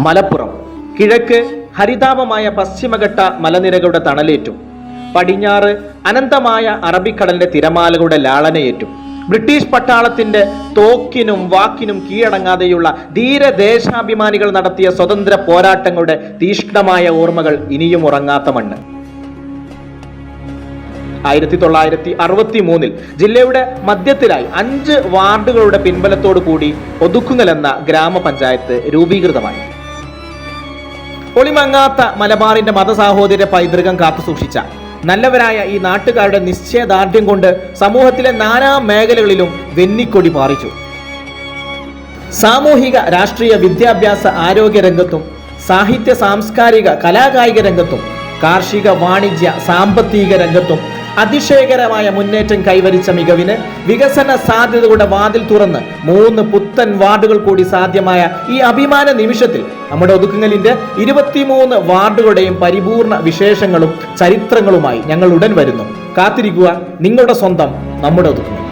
മലപ്പുറം കിഴക്ക് ഹരിതാപമായ പശ്ചിമഘട്ട മലനിരകളുടെ തണലേറ്റും പടിഞ്ഞാറ് അനന്തമായ അറബിക്കടലിന്റെ തിരമാലകളുടെ ലാളനയേറ്റും ബ്രിട്ടീഷ് പട്ടാളത്തിന്റെ തോക്കിനും വാക്കിനും കീഴടങ്ങാതെയുള്ള ധീരദേശാഭിമാനികൾ നടത്തിയ സ്വതന്ത്ര പോരാട്ടങ്ങളുടെ തീക്ഷ്ണമായ ഓർമ്മകൾ ഇനിയും ഉറങ്ങാത്ത മണ്ണ്. 1963 ജില്ലയുടെ മധ്യത്തിലായി 5 വാർഡുകളുടെ പിൻബലത്തോടു കൂടി ഒതുക്കുങ്ങൽ എന്ന ഗ്രാമപഞ്ചായത്ത് രൂപീകൃതമായി. ഒളിമങ്ങാത്ത മലബാറിന്റെ മതസാഹോദര്യ പൈതൃകം കാത്തുസൂക്ഷിച്ച നല്ലവരായ ഈ നാട്ടുകാരുടെ നിശ്ചയദാർഢ്യം കൊണ്ട് സമൂഹത്തിലെ നാനാ മേഖലകളിലും വെന്നിക്കൊടി പാറിച്ചു. സാമൂഹിക രാഷ്ട്രീയ വിദ്യാഭ്യാസ ആരോഗ്യ രംഗത്തും സാഹിത്യ സാംസ്കാരിക കലാകായിക രംഗത്തും കാർഷിക വാണിജ്യ സാമ്പത്തിക രംഗത്തും അതിശയകരമായ മുന്നേറ്റം കൈവരിച്ച മികവിന് വികസന സാധ്യതകളുടെ വാതിൽ തുറന്ന് 3 പുത്തൻ വാർഡുകൾ കൂടി സാധ്യമായ ഈ അഭിമാന നിമിഷത്തിൽ നമ്മുടെ ഒതുക്കുങ്ങലിന്റെ 23 വാർഡുകളുടെയും പരിപൂർണ വിശേഷങ്ങളും ചരിത്രങ്ങളുമായി ഞങ്ങൾ ഉടൻ വരുന്നു. കാത്തിരിക്കുക. നിങ്ങളുടെ സ്വന്തം നമ്മുടെ ഒതുക്കുങ്ങൽ.